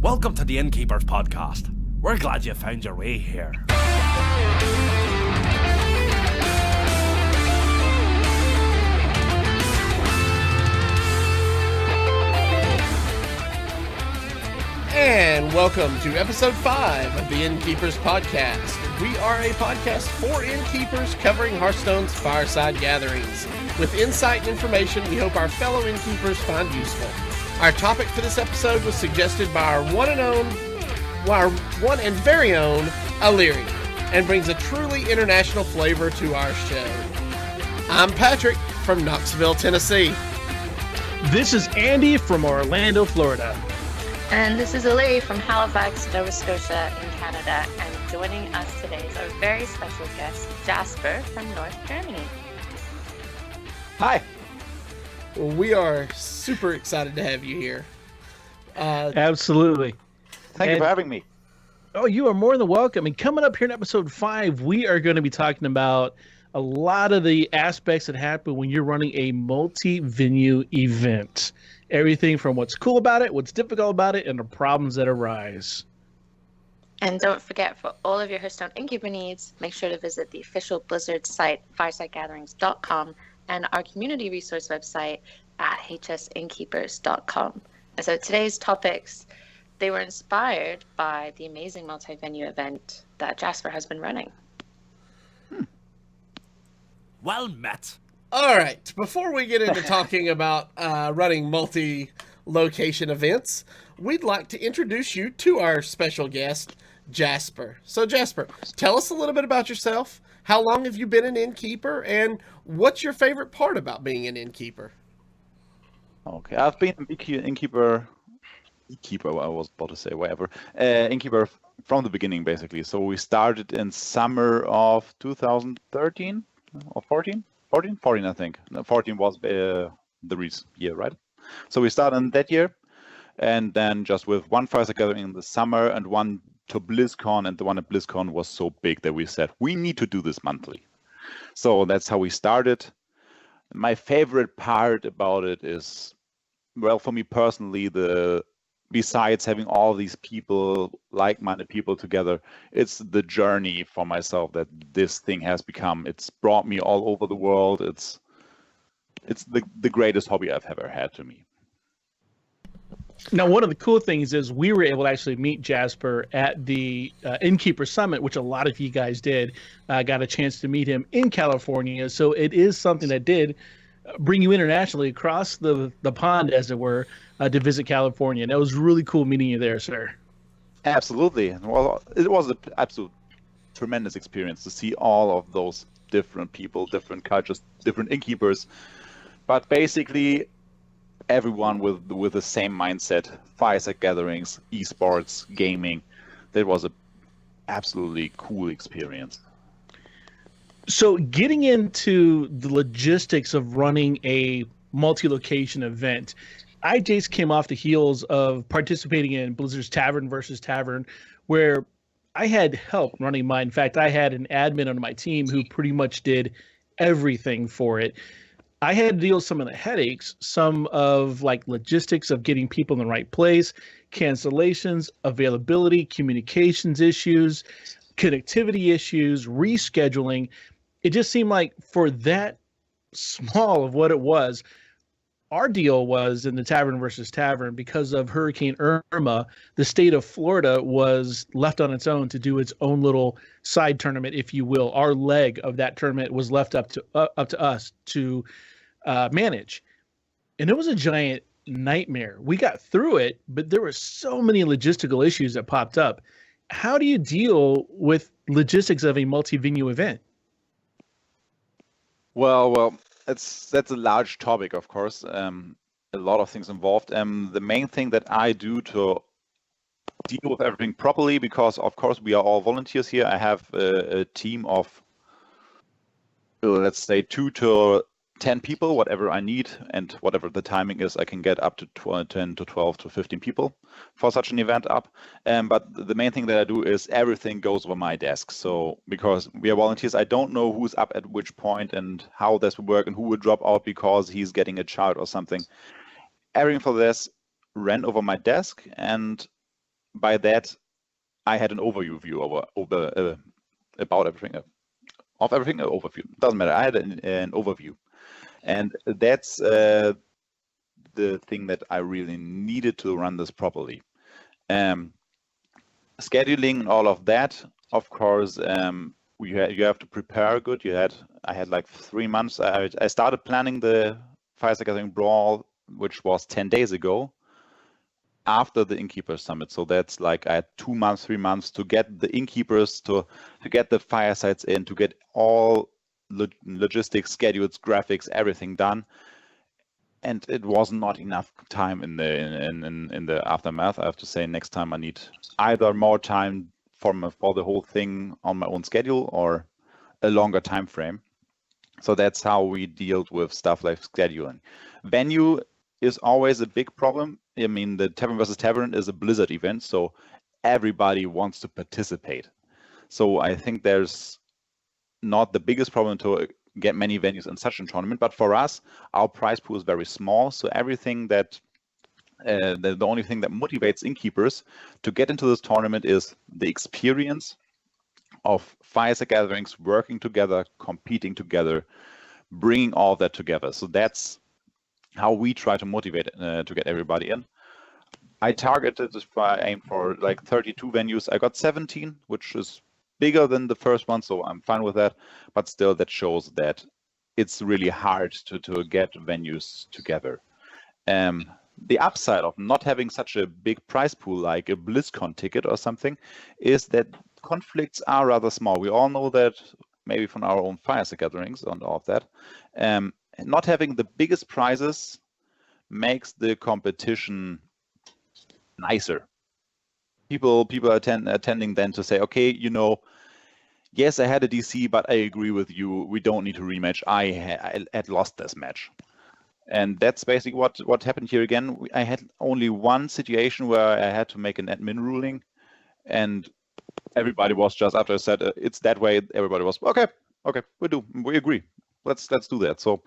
Welcome to the Innkeepers Podcast. We're glad you found your way here. And welcome to episode 5 of the Innkeepers Podcast. We are a podcast for innkeepers covering Hearthstone's Fireside Gatherings. With insight and information we hope our fellow innkeepers find useful. Our topic for this episode was suggested by our one and very own O'Leary, and brings a truly international flavor to our show. I'm Patrick from Knoxville, Tennessee. This is Andy from Orlando, Florida. And this is O'Leary from Halifax, Nova Scotia in Canada. And joining us today is our very special guest, Jasper from North Germany. Hi. We are super excited to have you here. Absolutely. Thank you for having me. Oh, you are more than welcome. And coming up here in episode 5, we are going to be talking about a lot of the aspects that happen when you're running a multi-venue event. Everything from what's cool about it, what's difficult about it, and the problems that arise. And don't forget, for all of your Hearthstone Innkeeper needs, make sure to visit the official Blizzard site, firesidegatherings.com, and our community resource website at hsinnkeepers.com. And so today's topics, they were inspired by the amazing multi-venue event that Jasper has been running. Well met. All right, before we get into talking about running multi-location events, we'd like to introduce you to our special guest, Jasper. So Jasper, tell us a little bit about yourself. How long have you been an innkeeper, and what's your favorite part about being an innkeeper? Okay, I've been an innkeeper, I was about to say, whatever, innkeeper from the beginning, basically. So we started in summer of 2013 or 14, I think. No, 14 was the year, right? So we started in that year, and then just with one Fireside Gathering in the summer and one to BlizzCon, and the one at BlizzCon was so big that we said, we need to do this monthly. So that's how we started. My favorite part about it is, well, for me personally, besides having all these people, like-minded people together, it's the journey for myself that this thing has become. It's brought me all over the world. It's the greatest hobby I've ever had to me. Now, one of the cool things is we were able to actually meet Jasper at the Innkeeper Summit, which a lot of you guys did. Got a chance to meet him in California. So it is something that did bring you internationally across the pond, as it were, to visit California. And that was really cool meeting you there, sir. Absolutely. Well, it was an absolute tremendous experience to see all of those different people, different cultures, different innkeepers. But basically, everyone with the same mindset, Fireside Gatherings, esports, gaming. That was a absolutely cool experience. So getting into the logistics of running a multi-location event, I just came off the heels of participating in Blizzard's Tavern versus Tavern, where I had help running mine. In fact, I had an admin on my team who pretty much did everything for it. I had to deal with some of the headaches, some of like logistics of getting people in the right place, cancellations, availability, communications issues, connectivity issues, rescheduling. It just seemed like for that small of what it was, our deal was in the Tavern versus Tavern, because of Hurricane Irma, the state of Florida was left on its own to do its own little side tournament, if you will. Our leg of that tournament was left up to us to manage. And it was a giant nightmare. We got through it, but there were so many logistical issues that popped up. How do you deal with logistics of a multi-venue event? Well, that's a large topic, of course. A lot of things involved. The main thing that I do to deal with everything properly, because of course we are all volunteers here. I have a team of, let's say, 2 to 10 people, whatever I need, and whatever the timing is, I can get up to 10 to 12 to 15 people for such an event up. But the main thing that I do is everything goes over my desk. So because we are volunteers, I don't know who's up at which point and how this will work and who will drop out because he's getting a child or something. Everything for this ran over my desk, and by that, I had an overview about everything, of everything. An overview, doesn't matter. I had an overview, and that's the thing that I really needed to run this properly. Scheduling and all of that, of course, you have to prepare good. I had like 3 months. I started planning the Fireside Gathering Brawl, which was 10 days ago, after the Innkeepers Summit. So that's like I had 2 months, 3 months to get the Innkeepers, to get the Firesides in, to get all logistics, schedules, graphics, everything done. And it was not enough time in the aftermath. I have to say, next time I need either more time for the whole thing on my own schedule or a longer time frame. So that's how we dealt with stuff like scheduling. Venue is always a big problem. I mean, the Tavern versus Tavern is a Blizzard event, so everybody wants to participate. So I think there's not the biggest problem to get many venues in such a tournament, but for us, our prize pool is very small. So everything that the only thing that motivates innkeepers to get into this tournament is the experience of Fireside Gatherings, working together, competing together, bringing all of that together. So that's how we try to motivate to get everybody in. I targeted, I aim for like 32 venues. I got 17, which is bigger than the first one, so I'm fine with that. But still, that shows that it's really hard to get venues together. The upside of not having such a big prize pool like a BlizzCon ticket or something is that conflicts are rather small. We all know that, maybe from our own Fireside Gatherings and all of that. Not having the biggest prizes makes the competition nicer. People are attending then to say, okay, yes, I had a DC, but I agree with you. We don't need to rematch. I had lost this match. And that's basically what happened here again. I had only one situation where I had to make an admin ruling, and everybody was just, after I said it's that way, everybody was okay, we agree. Let's do that. So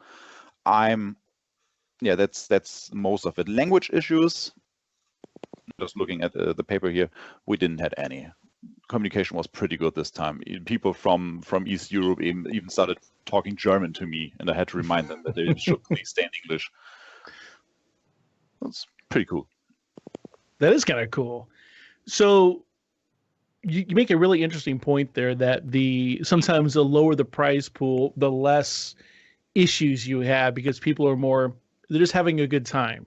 that's most of it. Language issues. Just looking at the paper here, we didn't have any. Communication was pretty good this time. People from East Europe even started talking German to me, and I had to remind them that they should please stay in English. That's pretty cool. That is kind of cool. So you make a really interesting point there that sometimes the lower the prize pool, the less issues you have, because people are they're just having a good time.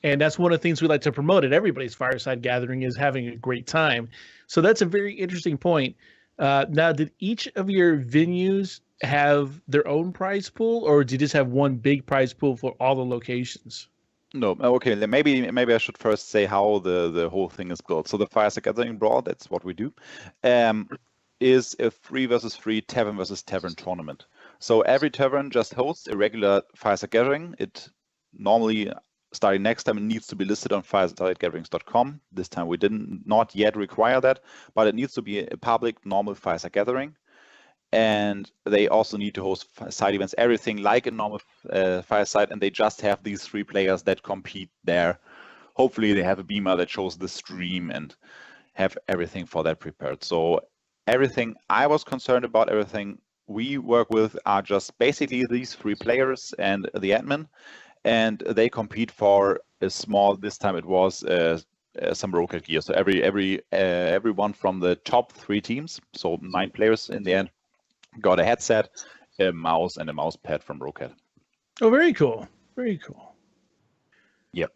And that's one of the things we like to promote at everybody's Fireside Gathering, is having a great time. So that's a very interesting point. Now, did each of your venues have their own prize pool, or did you just have one big prize pool for all the locations? No, okay. Maybe I should first say how the whole thing is built. So the Fireside Gathering Brawl, that's what we do, is a 3 versus 3 Tavern versus Tavern tournament. So every tavern just hosts a regular Fireside Gathering. It normally, starting next time, it needs to be listed on firesidegatherings.com. This time we not yet require that, but it needs to be a public, normal Fireside Gathering. And they also need to host side events, everything like a normal Fireside, and they just have these 3 players that compete there. Hopefully they have a beamer that shows the stream and have everything for that prepared. So everything I was concerned about, everything we work with, are just basically these 3 players and the admin. And they compete for a small, this time it was some rocket gear. So everyone from the top 3 teams, so 9 players in the end, got a headset, a mouse, and a mouse pad from Rocket. Oh, very cool. Very cool. Yep.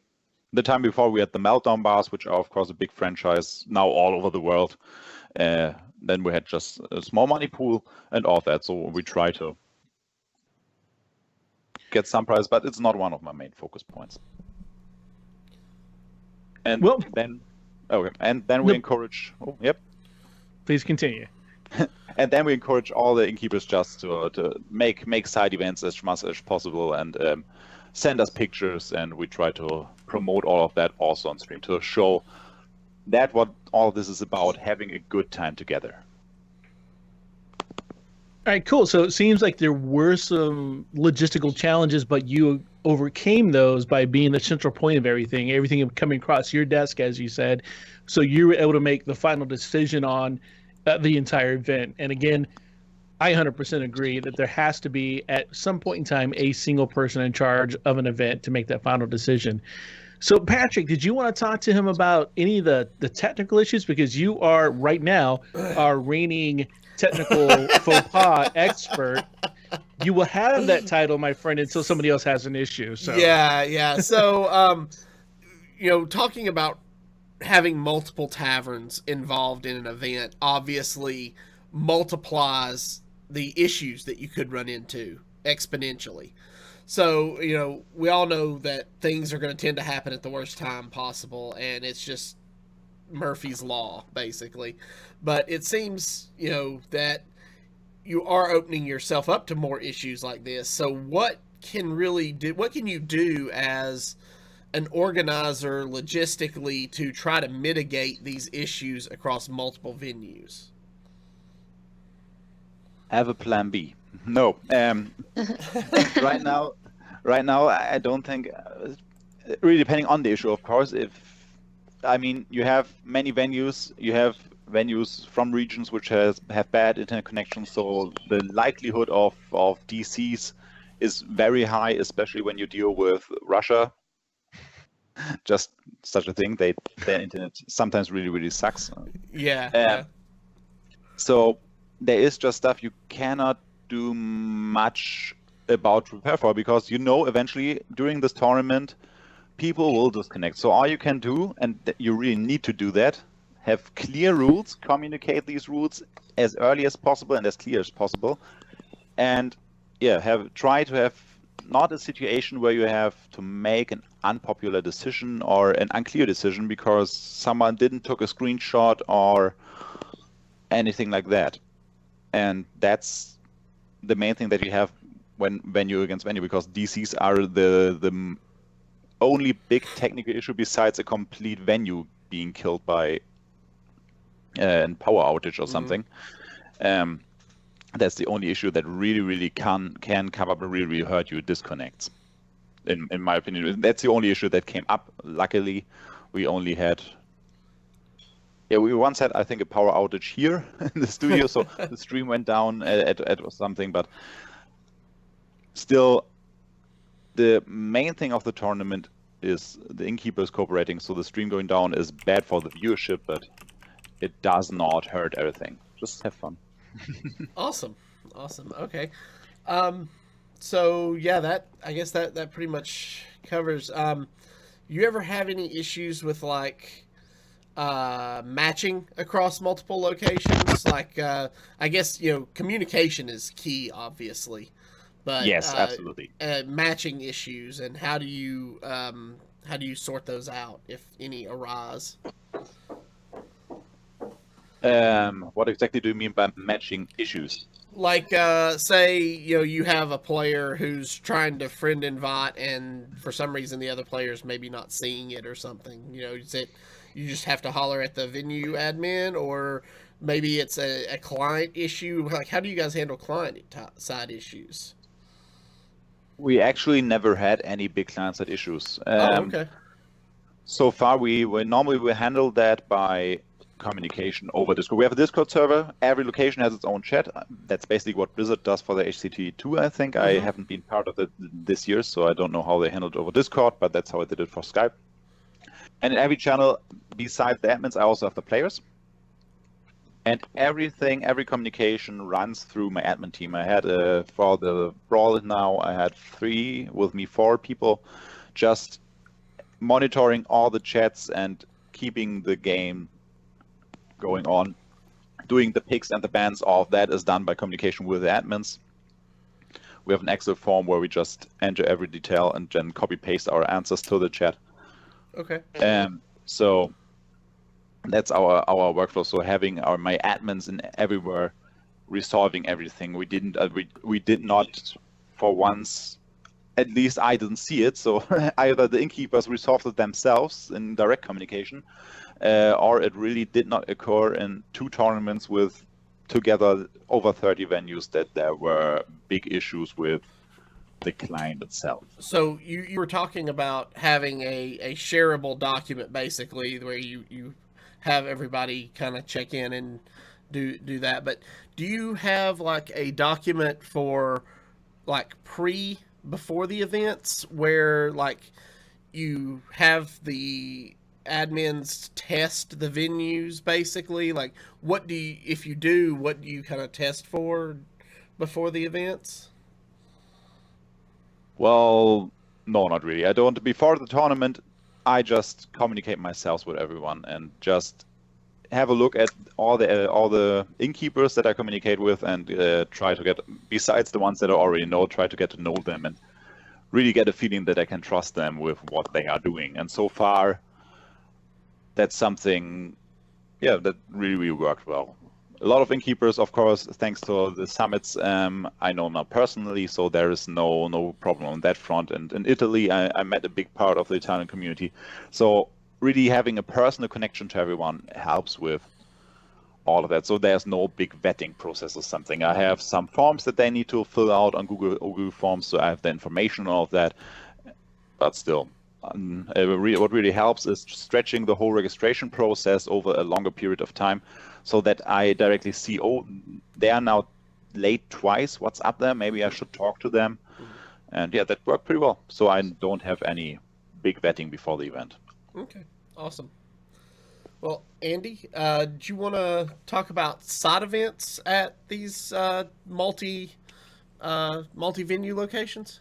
The time before we had the Meltdown bars, which are of course a big franchise now all over the world. Then we had just a small money pool and all that. So we try to get some prize, but it's not one of my main focus points. And then we encourage. Oh, yep. Please continue. And then we encourage all the innkeepers just to make side events as much as possible and send us pictures, and we try to promote all of that also on stream to show that what all this is about, having a good time together. All right, cool. So it seems like there were some logistical challenges, but you overcame those by being the central point of everything coming across your desk, as you said. So you were able to make the final decision on the entire event. And again, I 100% agree that there has to be, at some point in time, a single person in charge of an event to make that final decision. So, Patrick, did you want to talk to him about any of the technical issues? Because you are, right now, our reigning technical faux pas expert. You will have that title, my friend, until somebody else has an issue. So Yeah. So, talking about having multiple taverns involved in an event obviously multiplies the issues that you could run into exponentially. So, we all know that things are going to tend to happen at the worst time possible, and it's just Murphy's Law, basically. But it seems, that you are opening yourself up to more issues like this. So what can you do as an organizer logistically to try to mitigate these issues across multiple venues? Have a plan B. No. Right now, I don't think. Really, depending on the issue, of course. You have many venues. You have venues from regions which have bad internet connections, so the likelihood of DCs is very high, especially when you deal with Russia. Just such a thing. Their internet sometimes really, really sucks. Yeah. So there is just stuff you cannot do much about to prepare for, because eventually during this tournament people will disconnect. So all you can do, and you really need to do that, have clear rules, communicate these rules as early as possible and as clear as possible, and try to have not a situation where you have to make an unpopular decision or an unclear decision because someone didn't took a screenshot or anything like that. And that's the main thing that you have when venue against venue, because DCs are the only big technical issue besides a complete venue being killed by a power outage or something. That's the only issue that really, really can come up and really, really hurt you, disconnects. In my opinion, that's the only issue that came up. Luckily, we only had. Yeah, we once had, I think, a power outage here in the studio, so the stream went down at something, but still, the main thing of the tournament is the Innkeepers cooperating, so the stream going down is bad for the viewership, but it does not hurt everything. Just have fun. Awesome. Okay. So yeah, I guess that pretty much covers. You ever have any issues with matching across multiple locations? I guess communication is key, obviously, but yes, absolutely. Matching issues, and how do you sort those out if any arise? What exactly do you mean by matching issues? Say, you have a player who's trying to friend invite, and for some reason the other player's maybe not seeing it or something. Is it you just have to holler at the venue admin, or maybe it's a client issue? How do you guys handle client side issues? We actually never had any big client side issues. Okay. So far, we normally handle that by communication over Discord. We have a Discord server. Every location has its own chat. That's basically what Blizzard does for the HCT2, I think. I haven't been part of it this year, so I don't know how they handled it over Discord, but that's how I did it for Skype. And in every channel, besides the admins, I also have the players. And every communication runs through my admin team. I had, for the Brawl now, I had 3, with me 4 people, just monitoring all the chats and keeping the game going on. Doing the picks and the bans, all of that is done by communication with the admins. We have an Excel form where we just enter every detail and then copy paste our answers to the chat. Okay. So that's our workflow. So having my admins in everywhere resolving everything. We did not for once, at least I didn't see it. So either the Innkeepers resolved it themselves in direct communication, or it really did not occur in 2 tournaments with together over 30 venues that there were big issues with the client itself. So you were talking about having a shareable document, basically, where you have everybody kind of check in and do that. But do you have like a document for like before the events where like you have the admins test the venues, basically? Like what do you kind of test for before the events? Well, no, not really. I don't. Before the tournament, I just communicate myself with everyone and just have a look at all the innkeepers that I communicate with and try to get, besides the ones that I already know, try to get to know them and really get a feeling that I can trust them with what they are doing. And so far, that's something, that really worked well. A lot of innkeepers, of course, thanks to the summits, I know now personally, so there is no problem on that front. And in Italy, I met a big part of the Italian community. So really having a personal connection to everyone helps with all of that. So there's no big vetting process or something. I have some forms that they need to fill out on Google Forms, so I have the information on all of that. But still, what really helps is stretching the whole registration process over a longer period of time, so that I directly see, they are now late twice. What's up there? Maybe I should talk to them. And that worked pretty well. So I don't have any big vetting before the event. Okay, awesome. Well, Andy, do you want to talk about side events at these multi-venue locations?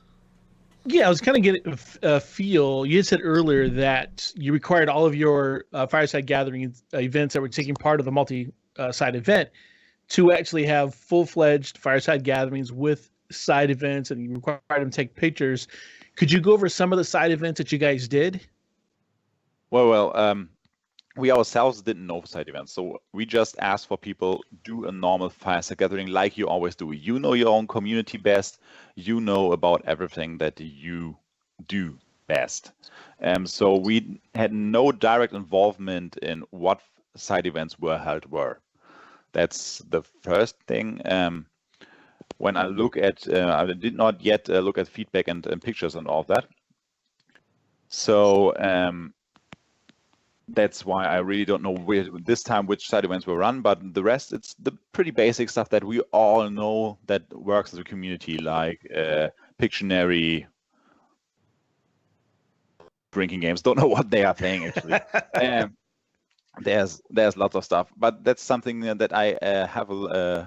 Yeah, I was kind of getting a feel. You had said earlier that you required all of your Fireside Gathering events that were taking part of the multi-side event to actually have full-fledged Fireside Gatherings with side events, and you required them to take pictures. Could you go over some of the side events that you guys did? Well, we ourselves didn't know side events, so we just asked for people, do a normal Fireside Gathering like you always do. You know your own community best. You know about everything that you do best. So we had no direct involvement in what side events were held where. That's the first thing. When I look at, I did not yet look at feedback and pictures and all of that. So that's why I really don't know this time which side events were run, but the rest, it's the pretty basic stuff that we all know that works as a community, like Pictionary, drinking games. Don't know what they are playing actually. There's lots of stuff, but that's something that I have on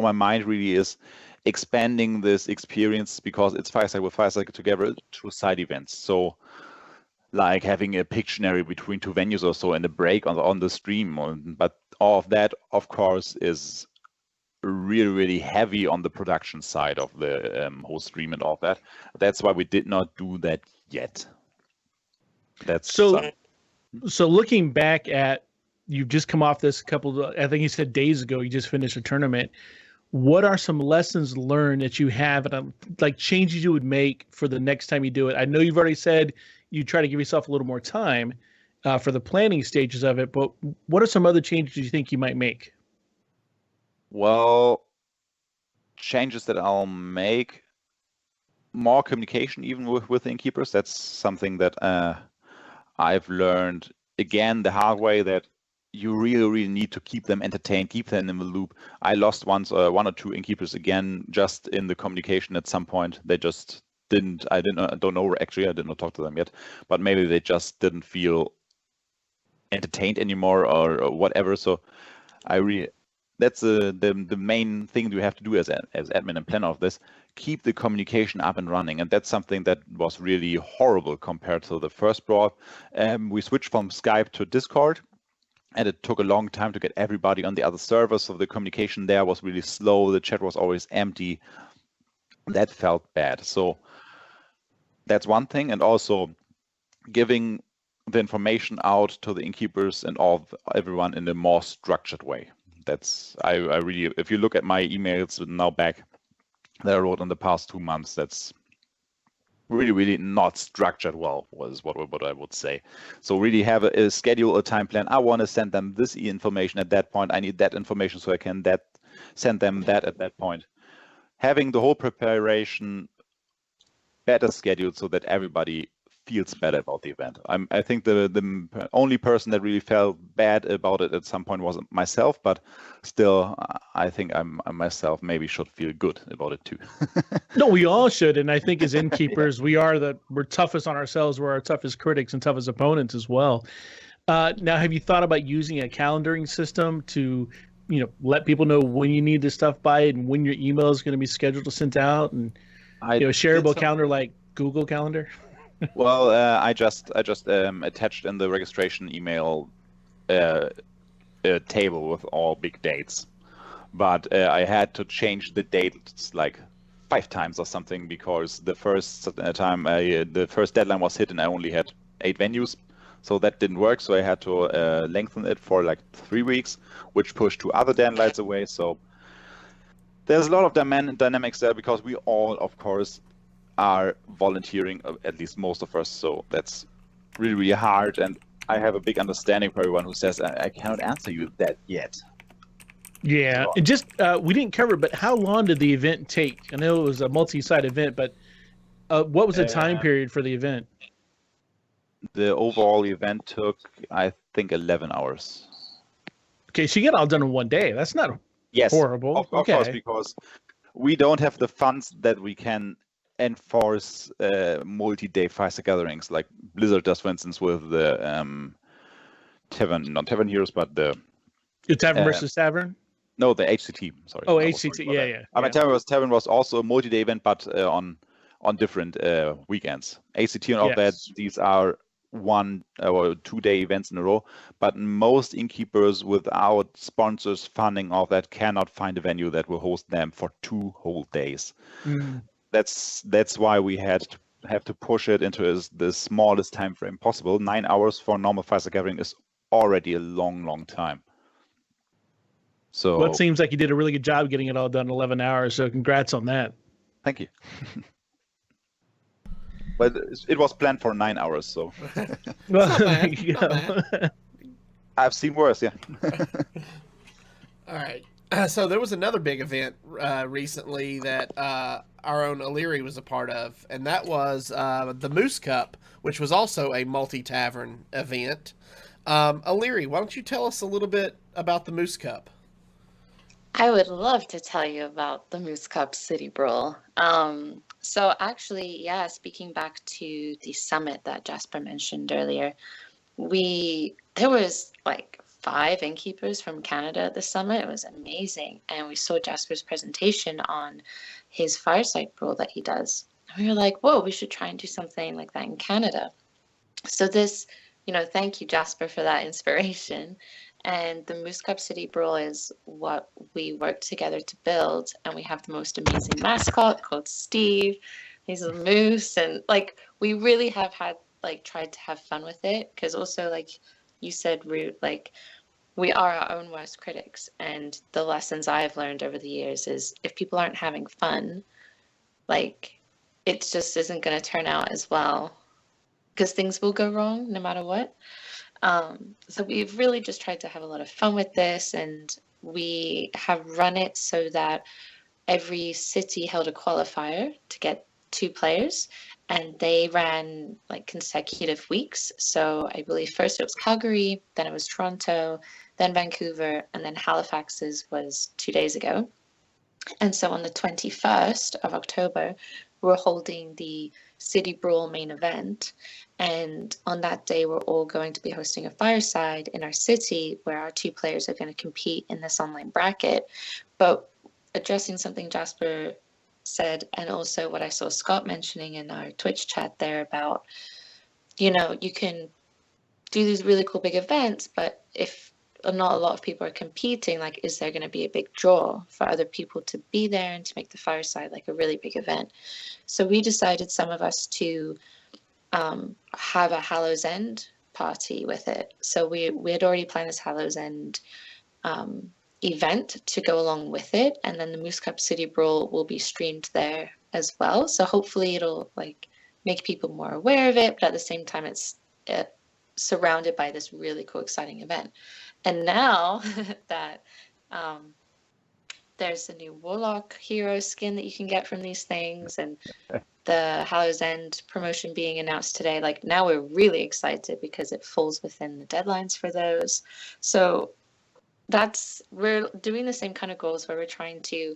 my mind really is expanding this experience, because it's Fireside with Fireside together to side events. So like having a Pictionary between two venues or so and a break on the stream. But all of that, of course, is really, really heavy on the production side of the whole stream and all of that. That's why we did not do that yet. That's so looking back at, you've just come off this I think you said days ago, you just finished a tournament. What are some lessons learned that you have, and like changes you would make for the next time you do it? I know you've already said you try to give yourself a little more time for the planning stages of it, but what are some other changes you think you might make? Well, changes that I'll make, more communication even with the innkeepers. That's something that I've learned, again, the hard way, that you really, really need to keep them entertained, keep them in the loop. I lost one or two innkeepers again, just in the communication at some point. They just I don't know, actually, I did not talk to them yet, but maybe they just didn't feel entertained anymore or whatever. So that's the main thing you have to do as admin and planner of this, keep the communication up and running. And that's something that was really horrible compared to the first broad. We switched from Skype to Discord, and it took a long time to get everybody on the other server. So the communication there was really slow. The chat was always empty. That felt bad. So that's one thing. And also giving the information out to the innkeepers and everyone in a more structured way. That's I really, if you look at my emails now back that I wrote in the past 2 months, that's really, really not structured well, was what I would say. So really have a schedule, a time plan. I want to send them this information at that point. I need that information so I can send them that at that point. having the whole preparation better scheduled so that everybody feels better about the event. I think the only person that really felt bad about it at some point was myself, but still, I think I myself maybe should feel good about it too. No, we all should, and I think as innkeepers, we're toughest on ourselves. We're our toughest critics and toughest opponents as well. Now, have you thought about using a calendaring system to, let people know when you need this stuff by and when your email is going to be scheduled to send out, and a shareable calendar like Google Calendar? Well, I just attached in the registration email a table with all big dates, but I had to change the dates like 5 times or something because the first time the first deadline was hit and I only had 8 venues, so that didn't work. So I had to lengthen it for like 3 weeks, which pushed 2 other deadlines away. So there's a lot of dynamics there because we all, of course, are volunteering, at least most of us, so that's really, really hard, and I have a big understanding for everyone who says, I cannot answer you that yet. Yeah, and just, we didn't cover, but how long did the event take? I know it was a multi-site event, but what was the time period for the event? The overall event took, I think, 11 hours. Okay, so you get all done in one day. That's not horrible. Of course, because we don't have the funds that we can enforce multi-day Fireside Gatherings like Blizzard does, for instance, with the not Tavern Heroes, but the Tavern versus Tavern. No, the HCT. Sorry. Oh, HCT. Yeah. I mean, Tavern was also a multi-day event, but on different weekends. HCT and all that. These are 1 or 2 day events in a row. But most innkeepers, without sponsors funding all that, cannot find a venue that will host them for 2 whole days. Mm. That's why we have to push it into the smallest time frame possible. 9 hours for a normal Fireside Gathering is already a long time. So well, it seems like you did a really good job getting it all done in 11 hours. So congrats on that. Thank you. But it was planned for 9 hours, so. Well, not bad. I've seen worse, yeah. All right. So there was another big event recently that our own Illyri was a part of, and that was the Moose Cup, which was also a multi-tavern event. Illyri, why don't you tell us a little bit about the Moose Cup? I would love to tell you about the Moose Cup City Brawl. So actually, speaking back to the summit that Jasper mentioned earlier, there was like 5 innkeepers from Canada at the summit. It was amazing. And we saw Jasper's presentation on his Fireside Brawl that he does. And we were like, whoa, we should try and do something like that in Canada. So this, thank you, Jasper, for that inspiration. And the Moose Cup City Brawl is what we worked together to build. And we have the most amazing mascot called Steve. He's a moose. And we really have tried to have fun with it. Because also, you said, Root, we are our own worst critics. And the lessons I've learned over the years is if people aren't having fun, it just isn't going to turn out as well. Because things will go wrong no matter what. So we've really just tried to have a lot of fun with this, and we have run it so that every city held a qualifier to get 2 players, and they ran consecutive weeks. So I believe first it was Calgary, then it was Toronto, then Vancouver, and then Halifax's was 2 days ago. And so on the 21st of October, we're holding the City Brawl main event. And on that day, we're all going to be hosting a fireside in our city where our 2 players are going to compete in this online bracket. But addressing something Jasper said, and also what I saw Scott mentioning in our Twitch chat there about, you can do these really cool big events, but if not a lot of people are competing, is there going to be a big draw for other people to be there and to make the fireside a really big event? So we decided, some of us, to have a Hallows End party with it. So we had already planned this Hallows End event to go along with it, and then the Moose Cup City Brawl will be streamed there as well. So hopefully it'll make people more aware of it, but at the same time it's surrounded by this really cool, exciting event. And now that There's a new Warlock hero skin that you can get from these things, and the Hallow's End promotion being announced today. Like, now we're really excited because it falls within the deadlines for those. So we're doing the same kind of goals where we're trying to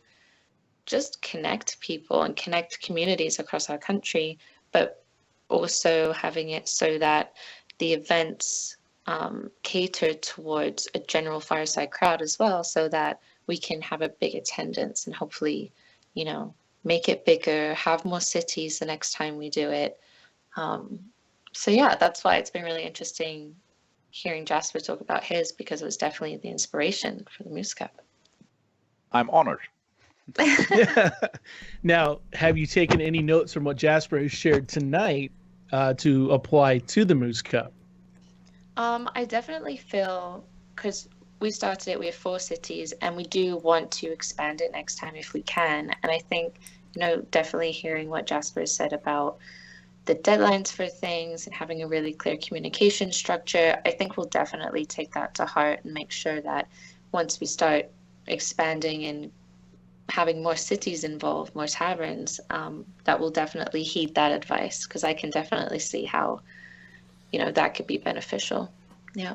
just connect people and connect communities across our country, but also having it so that the events cater towards a general fireside crowd as well, so that we can have a big attendance and hopefully, make it bigger, have more cities the next time we do it. So yeah, that's why it's been really interesting hearing Jasper talk about his, because it was definitely the inspiration for the Moose Cup. I'm honored. Now, have you taken any notes from what Jasper has shared tonight to apply to the Moose Cup? I definitely feel, because we started it, we have 4 cities, and we do want to expand it next time if we can. And I think, definitely hearing what Jasper has said about the deadlines for things and having a really clear communication structure, I think we'll definitely take that to heart and make sure that once we start expanding and having more cities involved, more taverns, that we'll definitely heed that advice, because I can definitely see how, that could be beneficial. Yeah.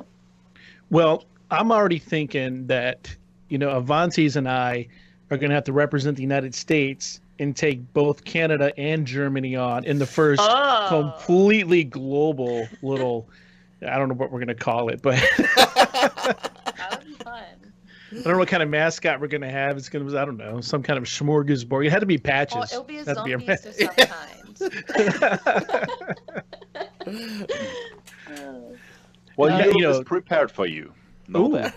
Well, I'm already thinking that, Avances and I are going to have to represent the United States and take both Canada and Germany on in the first completely global little, I don't know what we're going to call it, but That would be fun. I don't know what kind of mascot we're going to have. It's going to be, I don't know, some kind of smorgasbord. It had to be Patches. Oh, it'll be a That'd zombie of some kind. Well, you Europe know- is prepared for you. Know that.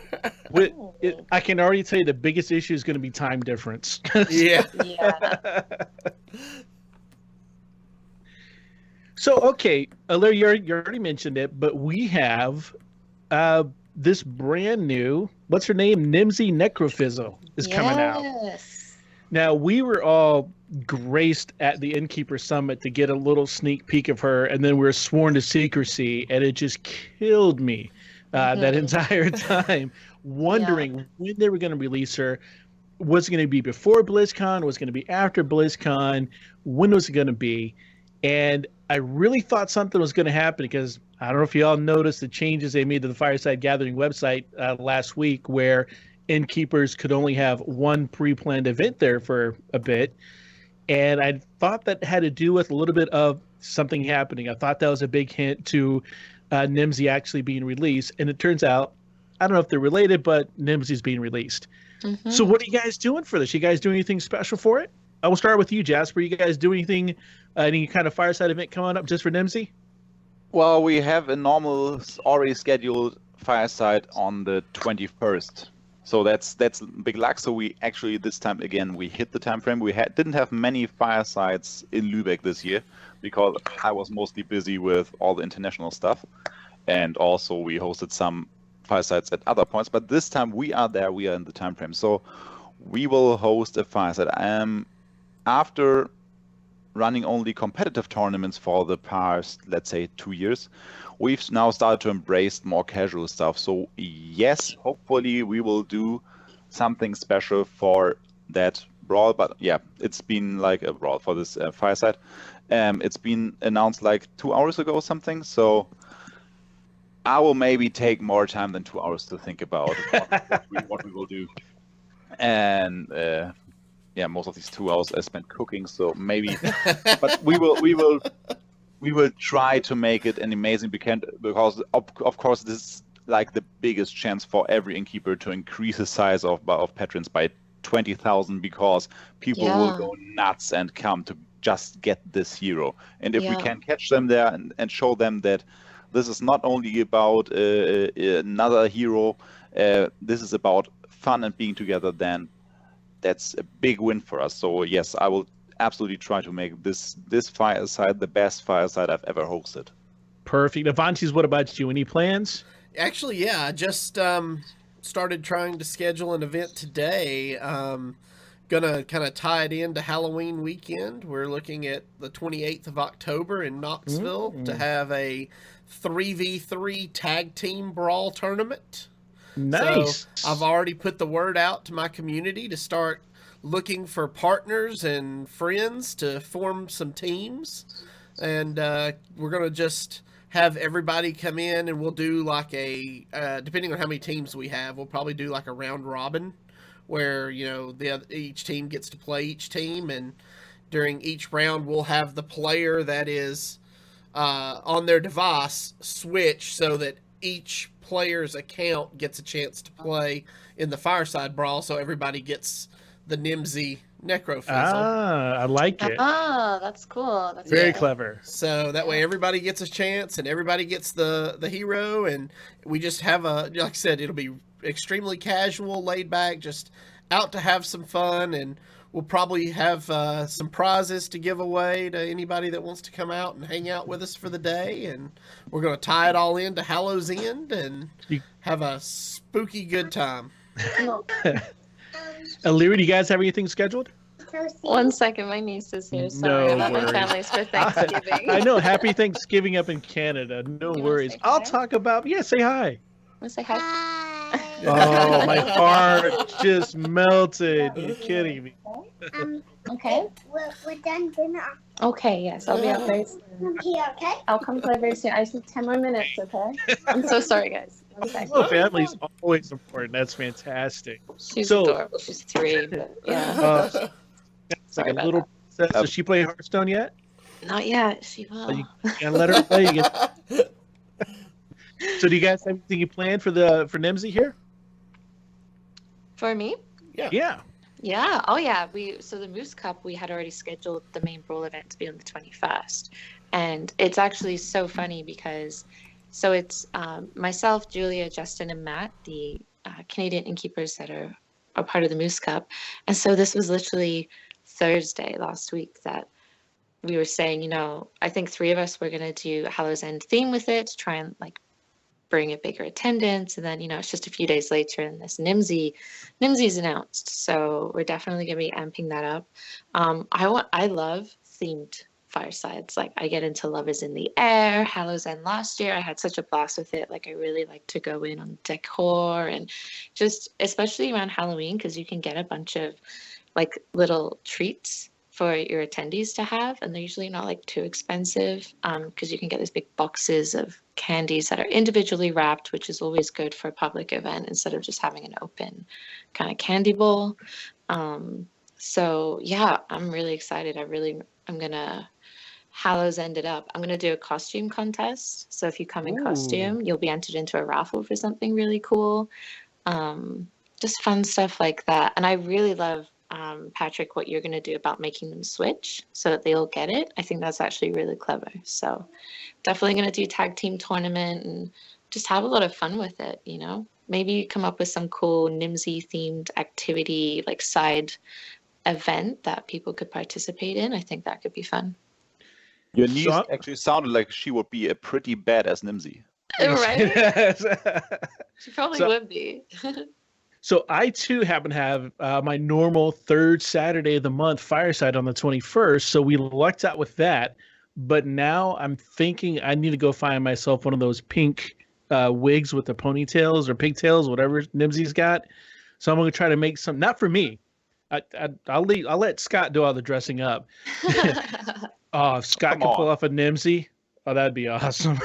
I can already tell you the biggest issue is going to be time difference. Yeah. Yeah. So, okay, Larry, you already mentioned it, but we have this brand new, what's her name? Nimsy Necrophyso is coming out. Yes. Now, we were all graced at the Innkeeper Summit to get a little sneak peek of her, and then we were sworn to secrecy, and it just killed me that entire time, wondering when they were going to release her. Was it going to be before BlizzCon? Was it going to be after BlizzCon? When was it going to be? And I really thought something was going to happen, because I don't know if you all noticed the changes they made to the Fireside Gathering website last week, where Innkeepers could only have one pre-planned event there for a bit. And I thought that had to do with a little bit of something happening. I thought that was a big hint to Nimsy actually being released. And it turns out, I don't know if they're related, but Nimsy's being released. Mm-hmm. So what are you guys doing for this? You guys doing anything special for it? I will start with you, Jasper. You guys do anything, any kind of fireside event coming up just for Nimsy? Well, we have a normal, already scheduled fireside on the 21st. So that's big luck. So we actually, this time again, we hit the time frame. We didn't have many firesides in Lübeck this year because I was mostly busy with all the international stuff. And also we hosted some firesides at other points. But this time we are there, we are in the time frame. So we will host a fireside. After running only competitive tournaments for the past, let's say, 2 years, we've now started to embrace more casual stuff. So yes, hopefully we will do something special for that brawl. But yeah, it's been like a brawl for this fireside. It's been announced like 2 hours ago or something. So I will maybe take more time than 2 hours to think about what we will do. And yeah, most of these 2 hours I spent cooking, so maybe. But we will try to make it an amazing weekend, because of course this is like the biggest chance for every innkeeper to increase the size of patrons by 20,000, because people will go nuts and come to just get this hero. And if we can catch them there and show them that this is not only about another hero, this is about fun and being together, then that's a big win for us. So yes, I will absolutely try to make this fireside the best fireside I've ever hosted. Perfect. Avances, what about you? Any plans? Actually, yeah, I just started trying to schedule an event today. Gonna kind of tie it into Halloween weekend. We're looking at the 28th of October in Knoxville to have a 3v3 tag team brawl tournament. Nice. So I've already put the word out to my community to start looking for partners and friends to form some teams. And we're going to just have everybody come in, and we'll do like a, depending on how many teams we have, we'll probably do like a round robin where, each team gets to play each team. And during each round, we'll have the player that is on their device switch so that each player's account gets a chance to play in the Fireside Brawl, so everybody gets the Nimsy Necrofizzle. I like it. Oh, that's cool. That's Very good. clever. So that way everybody gets a chance and everybody gets the hero, and we just have like I said, it'll be extremely casual, laid back, just out to have some fun, and we'll probably have some prizes to give away to anybody that wants to come out and hang out with us for the day. And we're going to tie it all into Hallows End and have a spooky good time. Leary, do you guys have anything scheduled? 1 second, my niece is here. Sorry No about my worries. family's for Thanksgiving. I know. Happy Thanksgiving up in Canada. No wanna worries. say I'll hi? talk about, say hi. Want to say hi? Oh, my heart just melted. You're kidding me. Okay. We're done dinner. Okay, yes, I'll be out very soon. Come here, okay? I'll come play very soon. I just need 10 more minutes, okay? I'm so sorry, guys. 1 second. Well, family's always important. That's fantastic. She's So- adorable. She's 3, but yeah. It's like Sorry a about little princess. Does she play Hearthstone yet? Not yet. She will. You can't let her play. So do you guys have anything you planned for Nimsy here? For me? Yeah. Yeah. Oh, yeah. So the Moose Cup, we had already scheduled the main brawl event to be on the 21st. And it's actually so funny because it's myself, Julia, Justin, and Matt, the Canadian innkeepers that are part of the Moose Cup. And so this was literally Thursday last week that we were saying, I think 3 of us were going to do Hallows End theme with it to try and bring a bigger attendance. And then, it's just a few days later and this Nimsy's announced. So we're definitely going to be amping that up. I love themed firesides. I get into Love is in the Air, Hallows End last year. I had such a blast with it. I really like to go in on decor and just, especially around Halloween, because you can get a bunch of little treats for your attendees to have, and they're usually not too expensive, because you can get these big boxes of candies that are individually wrapped, which is always good for a public event instead of just having an open kind of candy bowl. So yeah, I'm really excited. I'm gonna Hallows ended up. I'm gonna do a costume contest. So if you come in costume, you'll be entered into a raffle for something really cool. Just fun stuff like that. And I really love, Patrick, what you're going to do about making them switch so that they'll get it. I think that's actually really clever. So definitely going to do tag team tournament and just have a lot of fun with it, Maybe come up with some cool Nimsy themed activity, side event that people could participate in. I think that could be fun. Your niece actually sounded like she would be a pretty badass Nimsy. Right? She probably would be. So I too happen to have my normal third Saturday of the month fireside on the 21st. So we lucked out with that. But now I'm thinking I need to go find myself one of those pink wigs with the ponytails or pigtails, whatever Nimsy's got. So I'm going to try to make some, not for me. I'll let Scott do all the dressing up. Oh, if Scott can pull off a Nimsy, that'd be awesome.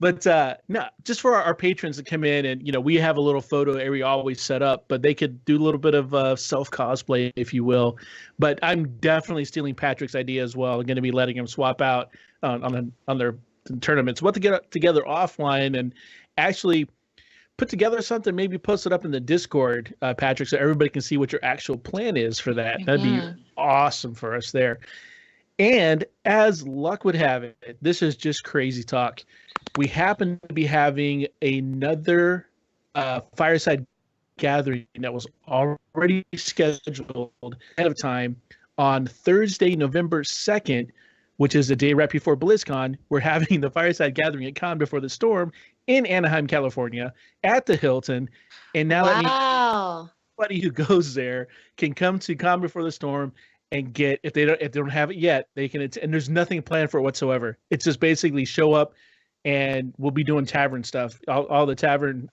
But no, just for our patrons to come in and, we have a little photo area always set up, but they could do a little bit of self-cosplay, if you will. But I'm definitely stealing Patrick's idea as well. I'm going to be letting him swap out on their tournaments. What to get together offline and actually put together something, maybe post it up in the Discord, Patrick, so everybody can see what your actual plan is for that. That'd be awesome for us there. And as luck would have it, this is just crazy talk. We happen to be having another fireside gathering that was already scheduled ahead of time on Thursday, November 2nd, which is the day right before BlizzCon. We're having the fireside gathering at Con Before the Storm in Anaheim, California, at the Hilton. And now that means anybody who goes there can come to Con Before the Storm and get, if they don't have it yet, they can. And there's nothing planned for it whatsoever. It's just basically show up, and we'll be doing tavern stuff. All the tavern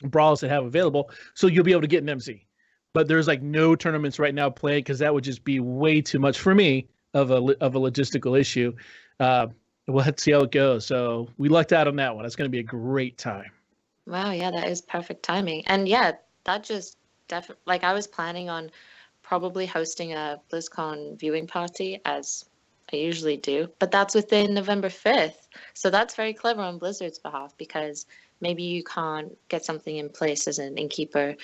brawls that have available. So you'll be able to get an MC. But there's like no tournaments right now playing because that would just be way too much for me of a logistical issue. We'll have to see how it goes. So we lucked out on that one. It's going to be a great time. Wow, yeah, that is perfect timing. And yeah, that just definitely, like, I was planning on probably hosting a BlizzCon viewing party, as I usually do, but that's within November 5th. So that's very clever on Blizzard's behalf, because maybe you can't get something in place as an innkeeper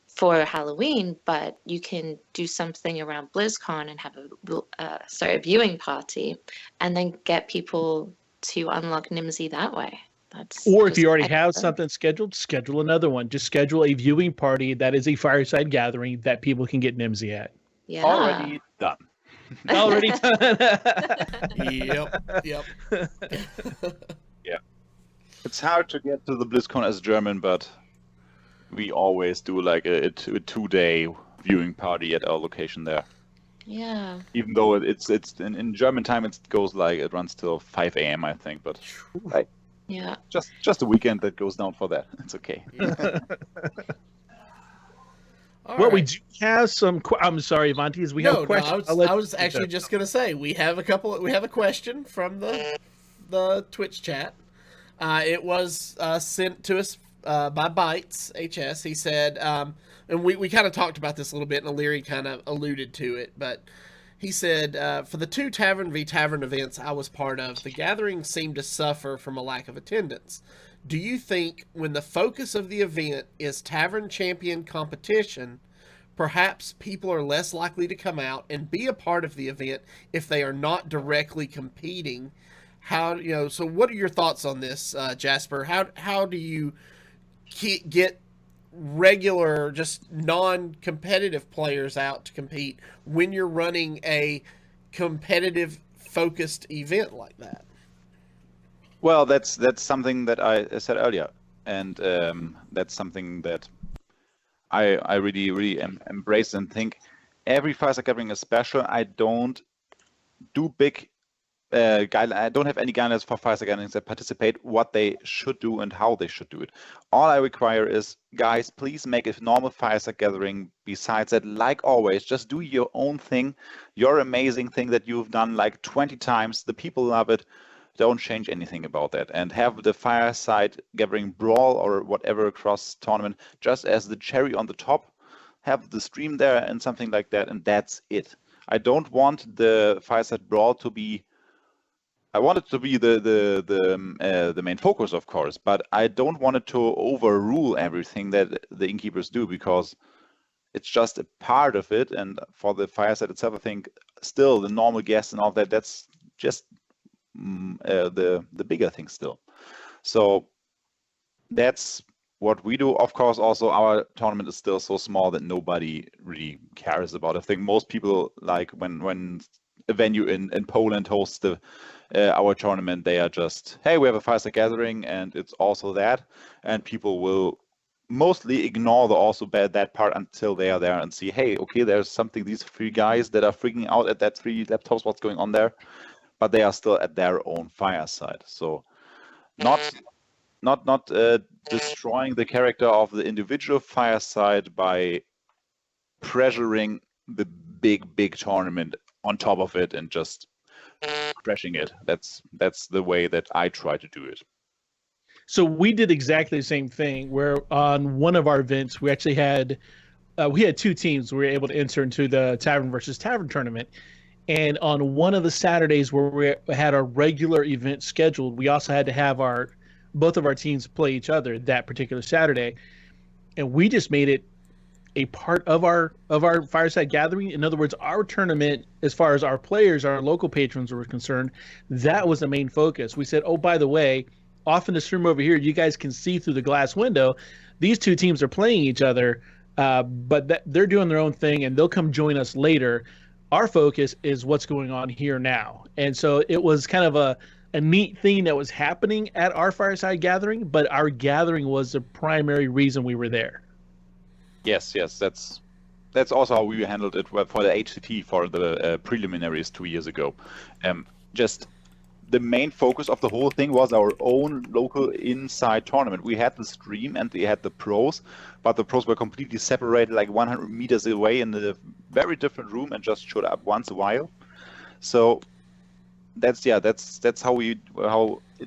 for Halloween, but you can do something around BlizzCon and have a viewing party, and then get people to unlock Nimsy that way. Or if you already have something scheduled, schedule another one. Just schedule a viewing party that is a fireside gathering that people can get Nimsy at. Yeah. Already done. Already done. Yep. Yeah. It's hard to get to the BlizzCon as German, but we always do like a 2-day viewing party at our location there. Yeah. Even though it's in German time, it runs till 5 a.m. I think, but right. Yeah. Just a weekend that goes down for that. It's okay. We do have some. I'm sorry, Monty. We have questions. I was actually just gonna say we have a question from the Twitch chat. It was sent to us by Bites HS. He said, and we kind of talked about this a little bit, and O'Leary kind of alluded to it, but he said, for the 2 Tavern v Tavern events I was part of, the gathering seemed to suffer from a lack of attendance. Do you think when the focus of the event is Tavern Champion competition, perhaps people are less likely to come out and be a part of the event if they are not directly competing? So what are your thoughts on this, Jasper? How do you get regular, just non-competitive players out to compete when you're running a competitive focused event like that? Well, that's something that I said earlier, and that's something that I really embrace and think. Every Fireside Gathering is special. I don't do big I don't have any guidelines for Fireside Gatherings that participate, what they should do and how they should do it. All I require is, guys, please make a normal Fireside Gathering. Besides that, like always, just do your own thing, your amazing thing that you've done like 20 times. The people love it. Don't change anything about that. And have the Fireside Gathering Brawl or whatever cross tournament just as the cherry on the top. Have the stream there and something like that, and that's it. I don't want the Fireside Brawl to be... I want it to be the main focus, of course, but I don't want it to overrule everything that the Innkeepers do, because it's just a part of it. And for the Fireside itself, I think still the normal guests and all that, that's just the bigger thing still. So that's what we do. Of course, also our tournament is still so small that nobody really cares about it. I think most people, like when a venue in Poland hosts our tournament, they are just, hey, we have a Fireside Gathering, and it's also that, and people will mostly ignore that part until they are there and see, hey, okay, there's something, these 3 guys that are freaking out at that 3 laptops, what's going on there, but they are still at their own fireside. So not destroying the character of the individual fireside by pressuring the big tournament on top of it and just crashing it. That's the way that I try to do it. So we did exactly the same thing, where on one of our events we actually had 2 teams. We were able to enter into the Tavern versus Tavern tournament, and on one of the Saturdays where we had our regular event scheduled, we also had to have both of our teams play each other that particular Saturday, and we just made it a part of our Fireside Gathering. In other words, our tournament, as far as our players, our local patrons were concerned, that was the main focus. We said, oh, by the way, off in the stream over here, you guys can see through the glass window, these 2 teams are playing each other, but they're doing their own thing, and they'll come join us later. Our focus is what's going on here now. And so it was kind of a neat thing that was happening at our Fireside Gathering, but our gathering was the primary reason we were there. Yes, that's also how we handled it for the HCT, for the preliminaries 2 years ago. Just the main focus of the whole thing was our own local inside tournament. We had the stream and we had the pros, but the pros were completely separated, like 100 meters away in a very different room, and just showed up once a while. So that's how it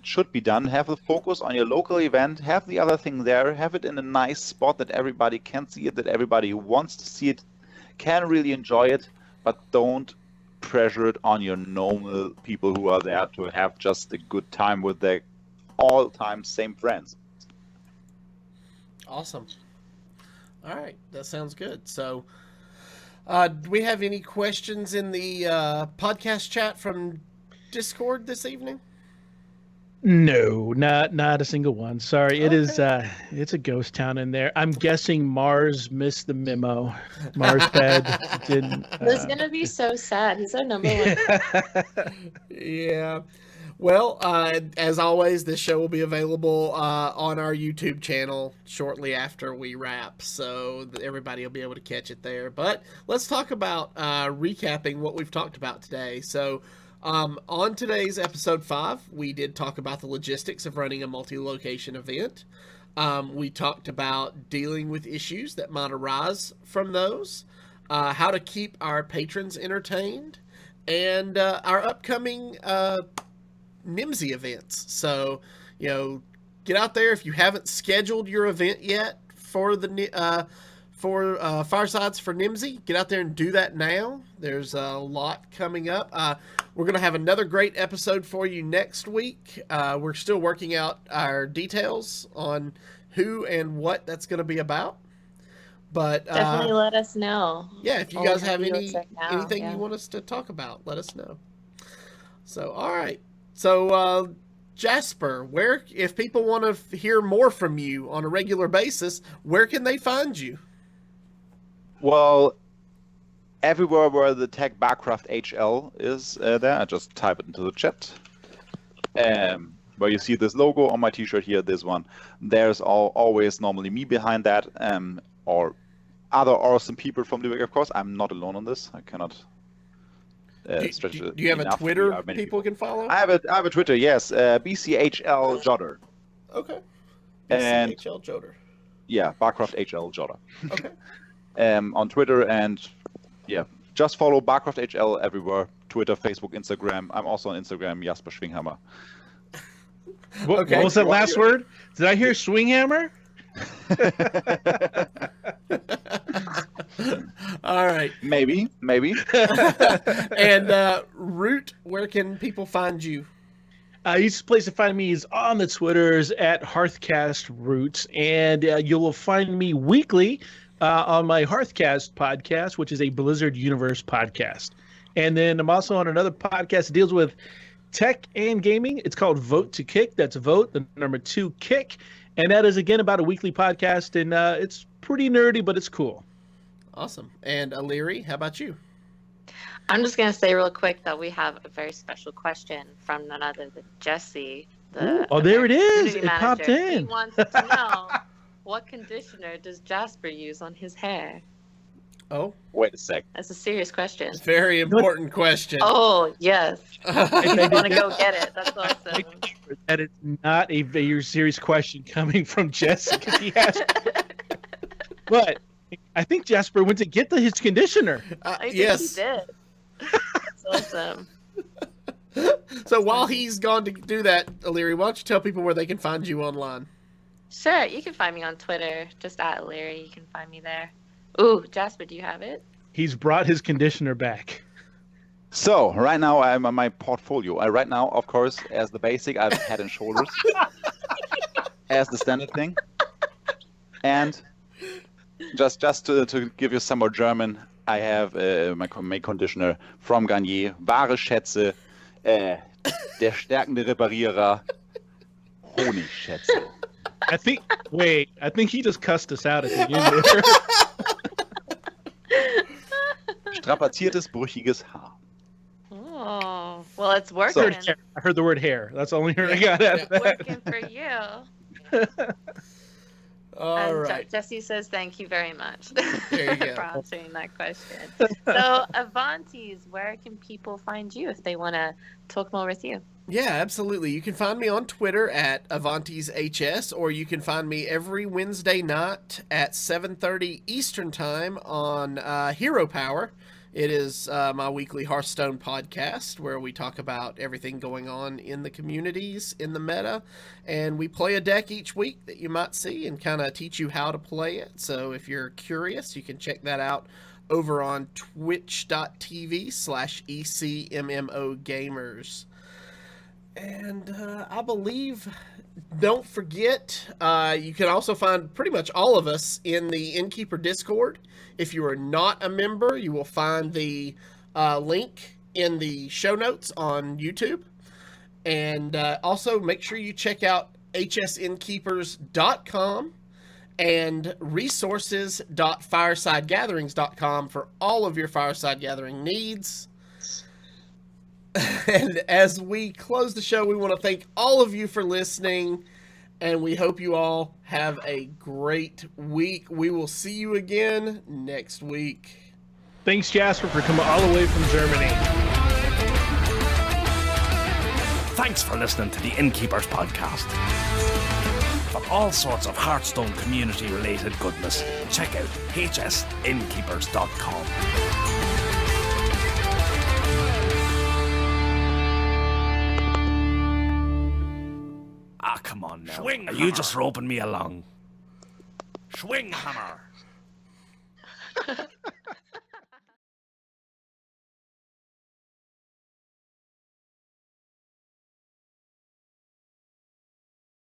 should be done. Have the focus on your local event, have the other thing there, have it in a nice spot that everybody can see it, that everybody who wants to see it can really enjoy it, but don't pressure it on your normal people who are there to have just a good time with their all-time same friends. Awesome. All right, that sounds good. So, do we have any questions in the podcast chat from Discord this evening? No, not a single one. Sorry, it is. Okay. It's a ghost town in there. I'm guessing Mars missed the memo. Marsped didn't. It's gonna be so sad. He's our number one. Yeah. Well, as always, this show will be available on our YouTube channel shortly after we wrap, so everybody will be able to catch it there. But let's talk about recapping what we've talked about today. So, on today's episode 5, we did talk about the logistics of running a multi-location event. We talked about dealing with issues that might arise from those, how to keep our patrons entertained, and our upcoming NIMSY events. So, get out there. If you haven't scheduled your event yet for the Firesides for NIMSY, get out there and do that now. There's a lot coming up. We're going to have another great episode for you next week. We're still working out our details on who and what that's going to be about. But Definitely let us know. Yeah, if you guys have anything you want us to talk about, let us know. So, all right. So, Jasper, if people want to hear more from you on a regular basis, where can they find you? Well, everywhere where the tag Barcraft HL is there, I just type it into the chat. Where you see this logo on my t-shirt here, this one, there's always normally me behind that, or other awesome people from Lübeck, of course. I'm not alone on this. I cannot stretch it. Do you have a Twitter people can follow? I have a Twitter, yes. BCHL Jodder. Okay. And BCHL Jodder. Yeah, Barcraft HL Jodder. Okay. On Twitter, and yeah, just follow Barcraft HL everywhere. Twitter, Facebook, Instagram. I'm also on Instagram, Jasper Schwinghammer. What was that last word? Did I hear Swinghammer? All right. Maybe. And Root, where can people find you? Easiest place to find me is on the Twitters at Hearthcast Roots, and you will find me weekly on my Hearthcast podcast, which is a Blizzard Universe podcast. And then I'm also on another podcast that deals with tech and gaming. It's called Vote to Kick. That's Vote, the number 2 Kick. And that is, again, about a weekly podcast, and it's pretty nerdy, but it's cool. Awesome. And Aliri, how about you? I'm just going to say real quick that we have a very special question from none other than Jesse. There it is. It popped in. He wants to know, what conditioner does Jasper use on his hair? Oh. Wait a sec. That's a serious question. Very important question. Oh, yes. I want to go get it. That's awesome. That is not a very serious question coming from Jesse. He asked. But I think Jasper went to get his conditioner. I think yes. he did. That's awesome. So while he's gone to do that, Aliri, why don't you tell people where they can find you online? Sure, you can find me on Twitter, just at Larry. You can find me there. Ooh, Jasper, do you have it? He's brought his conditioner back. So right now I'm on my portfolio. Right now, of course, as the basic, I have Head and Shoulders as the standard thing, and just to give you some more German, I have my conditioner from Garnier, wahre Schätze, der stärkende Reparierer, Honigschätze. I think he just cussed us out at the end there. Strapaziertes, brüchiges Haar. Oh, well, it's working. I heard the word hair. That's the only word I got out of that. Working for you. All right. Jesse says thank you very much There you go. for answering that question. So, Avantis, where can people find you if they want to talk more with you? Yeah, absolutely. You can find me on Twitter at AvantisHS, or you can find me every Wednesday night at 7:30 Eastern Time on Hero Power. It is my weekly Hearthstone podcast where we talk about everything going on in the communities, in the meta, and we play a deck each week that you might see and kind of teach you how to play it. So if you're curious, you can check that out over on twitch.tv/ECMMO Gamers. And I believe, don't forget, you can also find pretty much all of us in the Innkeeper Discord. If you are not a member, you will find the link in the show notes on YouTube. And also make sure you check out hsinnkeepers.com and resources.firesidegatherings.com for all of your Fireside Gathering needs. And as we close the show, we want to thank all of you for listening, and we hope you all have a great week. We will see you again next week. Thanks, Jasper, for coming all the way from Germany. Thanks for listening to the Innkeepers Podcast. For all sorts of Hearthstone community-related goodness, check out hsinnkeepers.com. Ah, come on now. Are you just roping me along? Swing hammer!